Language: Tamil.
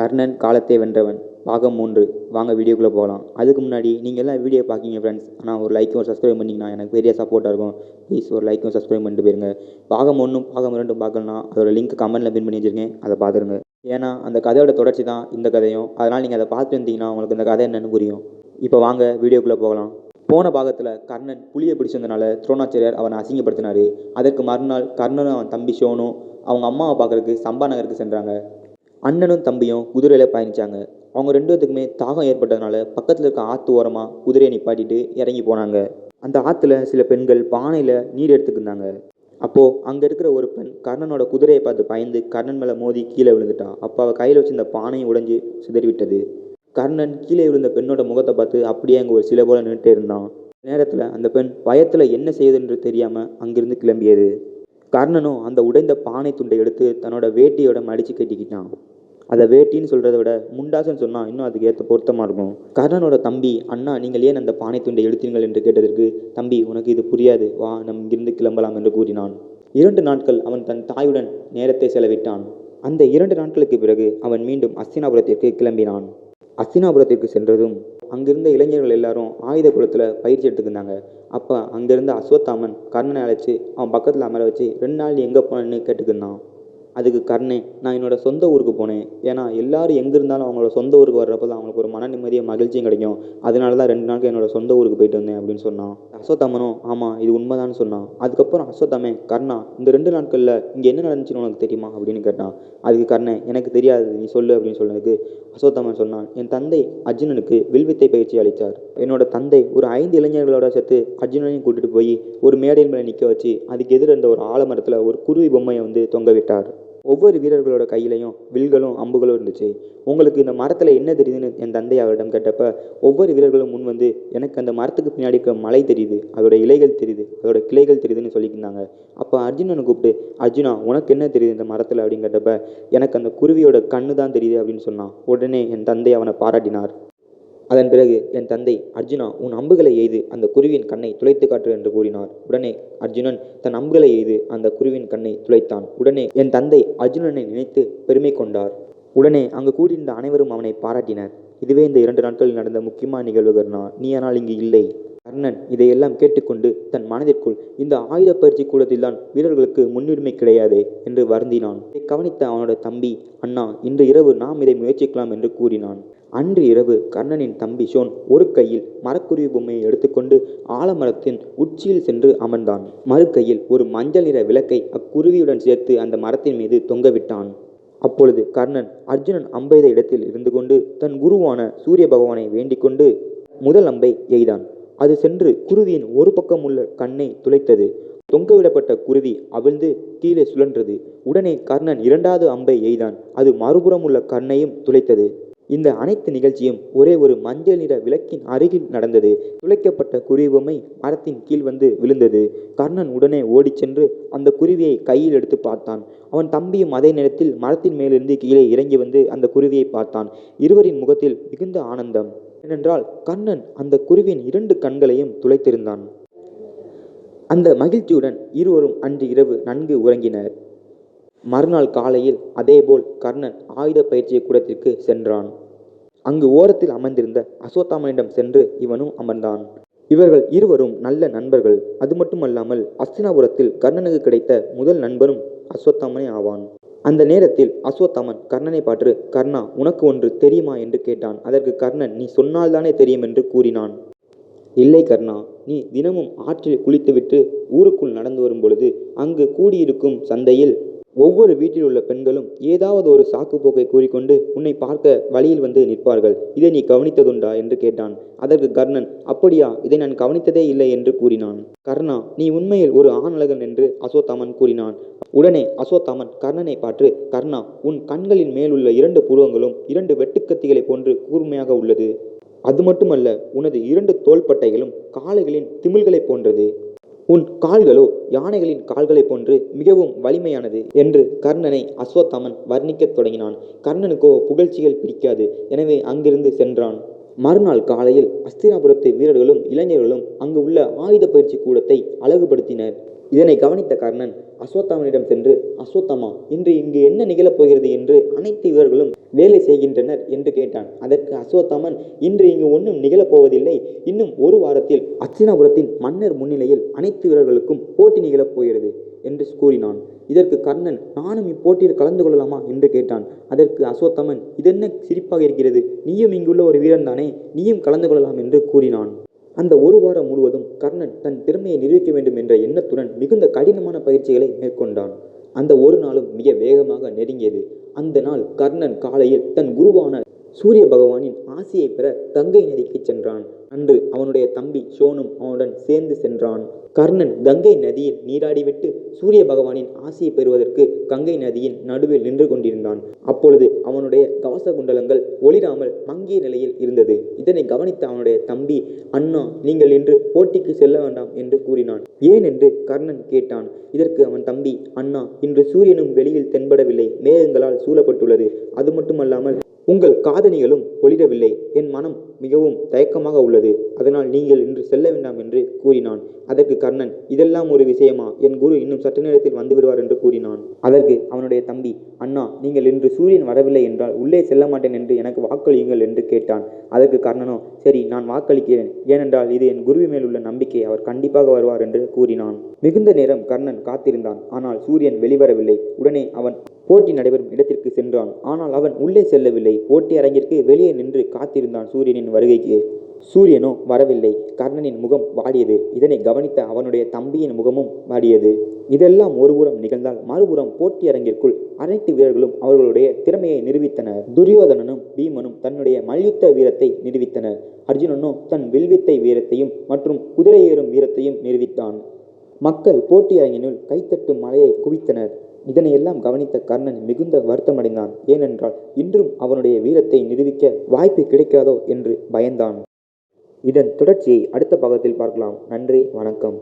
கர்ணன் காலத்தை வென்றவன் பாகம் 3. வாங்க வீடியோக்குள்ளே போகலாம். அதுக்கு முன்னாடி நீங்கள் எல்லாம் வீடியோ பார்க்கிங்க ஃப்ரெண்ட்ஸ். ஆனால் ஒரு லைக்கும் ஒரு சப்ஸ்கிரைப் பண்ணிங்கன்னா எனக்கு பெரிய சப்போர்ட்டாக இருக்கும். ப்ளீஸ் ஒரு லைக்கும் சப்ஸ்கிரைப் பண்ணிட்டு போயிருங்க. பாகம் 1 பாகம் 2 பார்க்கலன்னா அதோட லிங்க் கமெண்ட்டில் பின் பண்ணி வச்சுருக்கேன், அதை பார்த்துருங்க. ஏன்னா அந்த கதையோட தொடர்ச்சி தான் இந்த கதையும். அதனால் நீங்கள் அதை பார்த்து வந்தீங்கன்னா உங்களுக்கு இந்த கதை என்னென்னு புரியும். இப்போ வாங்க வீடியோக்குள்ளே போகலாம். போன பாகத்தில் கர்ணன் புளியை பிடிச்சதுனால துரோணாச்சாரியார் அவனை அசிங்கப்படுத்தினார். அதற்கு மறுநாள் கர்ணனும் அவன் தம்பி ஷோனும் அவங்க அம்மாவை பார்க்கறதுக்கு சம்பா நகருக்கு சென்றாங்க. அண்ணனும் தம்பியும் குதிரையில் பயணித்தாங்க. அவங்க 2 பேத்துக்குமே தாகம் ஏற்பட்டதுனால பக்கத்தில் இருக்க ஆற்று ஓரமாக குதிரையை நிப்பாட்டிட்டு இறங்கி போனாங்க. அந்த ஆற்றுல சில பெண்கள் பானையில் நீர் எடுத்துக்கிட்டாங்க. அப்போது அங்கே இருக்கிற ஒரு பெண் கர்ணனோட குதிரையை பார்த்து பயந்து கர்ணன் மேலே மோதி கீழே விழுந்துட்டான். அப்போ அவள் கையில் வச்சிருந்த பானையும் உடைஞ்சு சிதறிவிட்டது. கர்ணன் கீழே விழுந்த பெண்ணோட முகத்தை பார்த்து அப்படியே அங்கே ஒரு சிலை போல நின்றுட்டே இருந்தான். நேரத்தில் அந்த பெண் பயத்தில் என்ன செய்யுதுன்னு தெரியாமல் அங்கிருந்து கிளம்பியது. கர்ணனும் அந்த உடைந்த பானை துண்டை எடுத்து தன்னோட வேட்டியோட மடித்து கட்டிக்கிட்டான். அதை வேட்டின்னு சொல்கிறத விட முண்டாசுன்னு சொன்னால் இன்னும் அதுக்கு ஏற்ற பொருத்தமாக இருக்கும். கர்ணனோட தம்பி, அண்ணா நீங்கள் ஏன் அந்த பானை துண்டை எடுத்தீர்கள் என்று கேட்டதற்கு, தம்பி உனக்கு இது புரியாது, வா நம் இங்கிருந்து கிளம்பலாம் என்று கூறினான். 2 நாட்கள் அவன் தன் தாயுடன் நேரத்தை செலவிட்டான். அந்த 2 நாட்களுக்கு பிறகு அவன் மீண்டும் அஸ்தினாபுரத்திற்கு கிளம்பினான். அஸ்தினாபுரத்திற்கு சென்றதும் அங்கிருந்த இளைஞர்கள் எல்லாரும் ஆயுத குலத்தில் பயிற்சி எடுத்துக்கிட்டாங்க. அப்போ அங்கேருந்த அஸ்வத்தாமன் கர்ணனை அழைச்சி அவன் பக்கத்தில் அமர வச்சு 2 நாள் நீ எங்கே போனேன்னு கேட்டுக்கிட்டான். அதுக்கு கர்ணன், நான் என்னோடய சொந்த ஊருக்கு போனேன். ஏன்னா எல்லாரும் எங்கே இருந்தாலும் அவங்களோட சொந்த ஊருக்கு வர்றப்போ தான் அவங்களுக்கு ஒரு மன நிம்மதியும் மகிழ்ச்சியும் கிடைக்கும். அதனால தான் 2 நாளுக்கு என்னோடய சொந்த ஊருக்கு போயிட்டு வந்தேன் அப்படின்னு சொன்னான். அஸ்வத்தாமனும் ஆமாம் இது உண்மைதான்னு சொன்னான். அதுக்கப்புறம் அஸ்வத்தாமன், கர்ணா இந்த 2 நாட்களில் இங்கே என்ன நடந்துச்சுன்னு உனக்கு தெரியுமா அப்படின்னு கேட்டான். அதுக்கு கர்ணன், எனக்கு தெரியாது, நீ சொல்லு அப்படின்னு சொன்னதுக்கு அஸ்வத்தாமன் சொன்னான், என் தந்தை அர்ஜுனனுக்கு வில்வித்தை பயிற்சி அளித்தார். என்னோட தந்தை ஒரு 5 இளைஞர்களோட சேர்த்து அர்ஜுனனையும் கூட்டிட்டு போய் ஒரு மேடையின் மேலே நிற்க வச்சு அதுக்கு எதிர இருந்த ஒரு ஆலமரத்தில் ஒரு குருவி பொம்மையை வந்து தொங்க விட்டார். ஒவ்வொரு வீரர்களோட கையிலையும் வில்களும் அம்புகளும் இருந்துச்சு. உங்களுக்கு இந்த மரத்தில் என்ன தெரியுதுன்னு என் தந்தை அவரிடம் கேட்டப்ப ஒவ்வொரு வீரர்களும் முன் வந்து, எனக்கு அந்த மரத்துக்கு பின்னாடி இருக்க மலை தெரியுது, அதோட இலைகள் தெரியுது, அதோட கிளைகள் தெரியுதுன்னு சொல்லியிருந்தாங்க. அப்போ அர்ஜுனனை கூப்பிட்டு, அர்ஜுனா உனக்கு என்ன தெரியுது இந்த மரத்தில் அப்படின்னு கேட்டப்ப, எனக்கு அந்த குருவியோட கண்ணு தான் தெரியுது அப்படின்னு சொன்னான். உடனே என் தந்தை அவனை பாராட்டினார். அதன் பிறகு என் தந்தை, அர்ஜுனா உன் அம்புகளை எய்து அந்த குருவின் கண்ணை துளைத்து காட்டு என்று கூறினார். உடனே அர்ஜுனன் தன் அம்புகளை எய்து அந்த குருவின் கண்ணை துளைத்தான். உடனே என் தந்தை அர்ஜுனனை நினைத்து பெருமை கொண்டார். உடனே அங்கு கூடியிருந்த அனைவரும் அவனை பாராட்டினர். இதுவே இந்த 2 நாட்களில் நடந்த முக்கியமான நிகழ்வுகள். நீ ஆனால் இங்கு இல்லை. கர்ணன் இதையெல்லாம் கேட்டுக்கொண்டு தன் மனதிற்குள், இந்த ஆயுத பயிற்சி கூடத்தில்தான் வீரர்களுக்கு முன்னுரிமை கிடையாது என்று வருந்தினான். இதை கவனித்த அவனோட தம்பி, அண்ணா இன்று இரவு நாம் இதை முயற்சிக்கலாம் என்று கூறினான். அன்று இரவு கர்ணனின் தம்பி ஷோன் ஒரு கையில் மரக்குருவி பொம்மையை எடுத்துக்கொண்டு ஆலமரத்தின் உச்சியில் சென்று அமர்ந்தான். மறு கையில் ஒரு மஞ்சள் நிற விளக்கை அக்குருவியுடன் சேர்த்து அந்த மரத்தின் மீது தொங்கவிட்டான். அப்பொழுது கர்ணன் அர்ஜுனன் அம்பெய்த இடத்தில் இருந்து கொண்டு தன் குருவான சூரிய பகவானை வேண்டிக் கொண்டு முதல் அம்பை எய்தான். அது சென்று குருவியின் ஒரு பக்கம் உள்ள கண்ணை துளைத்தது. தொங்கவிடப்பட்ட குருவி அவிழ்ந்து கீழே சுழன்றது. உடனே கர்ணன் 2வது அம்பை எய்தான். அது மறுபுறம் உள்ள கண்ணையும் துளைத்தது. இந்த அனைத்து நிகழ்ச்சியும் ஒரே ஒரு மஞ்சள் நிற விளக்கின் அருகில் நடந்தது. துளைக்கப்பட்ட குருவி பொம்மை மரத்தின் கீழ் வந்து விழுந்தது. கர்ணன் உடனே ஓடிச் சென்று அந்த குருவியை கையில் எடுத்து பார்த்தான். அவன் தம்பியும் அதே நேரத்தில் மரத்தின் மேலிருந்து கீழே இறங்கி வந்து அந்த குருவியை பார்த்தான். இருவரின் முகத்தில் மிகுந்த ஆனந்தம். ஏனென்றால் கர்ணன் அந்த குருவியின் 2 கண்களையும் துளைத்திருந்தான். அந்த மகிழ்ச்சியுடன் இருவரும் அன்று இரவு நன்கு உறங்கினர். மறுநாள் காலையில் அதேபோல் கர்ணன் ஆயுத பயிற்சி கூடத்திற்கு சென்றான். அங்கு ஓரத்தில் அமர்ந்திருந்த அஸ்வத்தாமனிடம் சென்று இவனும் அமர்ந்தான். இவர்கள் இருவரும் நல்ல நண்பர்கள். அது மட்டுமல்லாமல் அஸ்தினாபுரத்தில் கர்ணனுக்கு கிடைத்த முதல் நண்பரும் அஸ்வத்தாமனே ஆவான். அந்த நேரத்தில் அஸ்வத்தாமன் கர்ணனை பார்த்து, கர்ணா உனக்கு ஒன்று தெரியுமா என்று கேட்டான். அதற்கு கர்ணன், நீ சொன்னால்தானே தெரியும் என்று கூறினான். இல்லை கர்ணா, நீ தினமும் ஆற்றில் குளித்துவிட்டு ஊருக்குள் நடந்து வரும் பொழுது அங்கு கூடியிருக்கும் சந்தையில் ஒவ்வொரு வீட்டில் உள்ள பெண்களும் ஏதாவது ஒரு சாக்கு போக்கை கூறிக்கொண்டு உன்னை பார்க்க வழியில் வந்து நிற்பார்கள். இதை நீ கவனித்ததுண்டா என்று கேட்டான். அதற்கு கர்ணன், அப்படியா, இதை நான் கவனித்ததே இல்லை என்று கூறினான். கர்ணா நீ உண்மையில் ஒரு ஆணழகன் என்று அஸ்வத்தாமன் கூறினான். உடனே அஸ்வத்தாமன் கர்ணனை பார்த்து, கர்ணா உன் கண்களின் மேலுள்ள 2 புருவங்களும் 2 வெட்டுக்கத்திகளை போன்று கூர்மையாக உள்ளது. அது மட்டுமல்ல, உனது 2 தோள்பட்டைகளும் காளைகளின் திமில்களை போன்றது. உன் கால்களோ யானைகளின் கால்களை போன்று மிகவும் வலிமையானது என்று கர்ணனை அஸ்வத்தாமன் வர்ணிக்கத் தொடங்கினான். கர்ணனுக்கோ புகழ்ச்சிகள் பிடிக்காது. எனவே அங்கிருந்து சென்றான். மறுநாள் காலையில் அஸ்தினாபுரத்து வீரர்களும் இளைஞர்களும் அங்கு உள்ள ஆயுத பயிற்சி கூடத்தை அழகுபடுத்தினர். இதனை கவனித்த கர்ணன் அஸ்வத்தாமனிடம் சென்று, அஸ்வத்தாமா, இன்று இங்கு என்ன நிகழப் போகிறது என்று அனைத்து வீரர்களும் வேலை செய்கின்றனர் என்று கேட்டான். அதற்கு அஸ்வத்தாமன், இன்று இங்கு ஒன்றும் நிகழப்போவதில்லை. இன்னும் ஒரு வாரத்தில் அஸ்தினாபுரத்தின் மன்னர் முன்னிலையில் அனைத்து வீரர்களுக்கும் போட்டி நிகழப் போகிறது என்று கூறினான். இதற்கு கர்ணன், நானும் இப்போட்டியில் கலந்து கொள்ளலாமா என்று கேட்டான். அதற்கு அஸ்வத்தாமன், இதென்ன சிரிப்பாக இருக்கிறது, நீயும் இங்குள்ள ஒரு வீரன் தானே, நீயும் கலந்து கொள்ளலாம் என்று கூறினான். அந்த ஒரு வாரம் முழுவதும் கர்ணன் தன் திறமையை நிரூபிக்க வேண்டும் என்ற எண்ணத்துடன் மிகுந்த கடினமான பயிற்சிகளை மேற்கொண்டான். அந்த ஒரு நாளும் மிக வேகமாக நெருங்கியது. அந்த நாள் கர்ணன் காலையில் தன் குருவான சூரிய பகவானின் ஆசியை பெற கங்கை நதிக்கு சென்றான். அன்று அவனுடைய தம்பி ஷோனும் அவனுடன் சேர்ந்து சென்றான். கர்ணன் கங்கை நதியில் நீராடிவிட்டு சூரிய பகவானின் ஆசியை பெறுவதற்கு கங்கை நதியின் நடுவில் நின்று கொண்டிருந்தான். அப்பொழுது அவனுடைய கவச குண்டலங்கள் ஒளிராமல் மங்கிய நிலையில் இருந்தது. இதனை கவனித்த அவனுடைய தம்பி, அண்ணா, நீங்கள் இன்று போட்டிக்கு செல்ல வேண்டாம் என்று கூறினான். ஏன் என்று கர்ணன் கேட்டான். இதற்கு அவன் தம்பி, அண்ணா, இன்று சூரியனும் வெளியில் தென்படவில்லை, மேகங்களால் சூழப்பட்டுள்ளது. அது மட்டுமல்லாமல் உங்கள் காதணிகளும் ஒளிரவில்லை. என் மனம் மிகவும் தயக்கமாக உள்ளது. அதனால் நீங்கள் இன்று செல்ல வேண்டாம் என்று கூறினான். அதற்கு கர்ணன், இதெல்லாம் ஒரு விஷயமா? என் குரு இன்னும் சற்று நேரத்தில் வந்து விடுவார் என்று கூறினான். அதற்கு அவனுடைய தம்பி, அண்ணா, நீங்கள் இன்று சூரியன் வரவில்லை என்றால் உள்ளே செல்ல மாட்டேன் என்று எனக்கு வாக்களியுங்கள் என்று கேட்டான். அதற்கு கர்ணனோ, சரி, நான் வாக்களிக்கிறேன். ஏனென்றால் இது என் குருவி மேல் உள்ள நம்பிக்கை. அவர் கண்டிப்பாக வருவார் என்று கூறினான். மிகுந்த நேரம் கர்ணன் காத்திருந்தான். ஆனால் சூரியன் வெளிவரவில்லை. உடனே அவன் போட்டி நடைபெறும் இடத்திற்கு சென்றான். ஆனால் அவன் உள்ளே செல்லவில்லை. போட்டி அரங்கிற்கு வெளியே நின்று காத்திருந்தான் சூரியனின் வருகைக்கு. சூரியனோ வரவில்லை. கர்ணனின் முகம் வாடியது. இதனை கவனித்த அவனுடைய தம்பியின் முகமும் வாடியது. இதெல்லாம் ஒருபுறம் நிகழ்ந்தால் மறுபுறம் போட்டி அரங்கிற்குள் அனைத்து வீரர்களும் அவர்களுடைய திறமையை நிரூபித்தனர். துரியோதனனும் பீமனும் தன்னுடைய மல்யுத்த வீரத்தை நிரூபித்தனர். அர்ஜுனனோ தன் வில்வித்தை வீரத்தையும் மற்றும் குதிரை ஏறும் வீரத்தையும் நிரூபித்தான். மக்கள் போட்டி அரங்கினுள் கைத்தட்டும் மலையை குவித்தனர். இதனையெல்லாம் கவனித்த கர்ணன் மிகுந்த வருத்தமடைந்தான். ஏனென்றால் இன்றும் அவனுடைய வீரத்தை நிரூபிக்க வாய்ப்பு கிடைக்காதோ என்று பயந்தான். இதன் தொடர்ச்சியை அடுத்த பாகத்தில் பார்க்கலாம். நன்றி, வணக்கம்.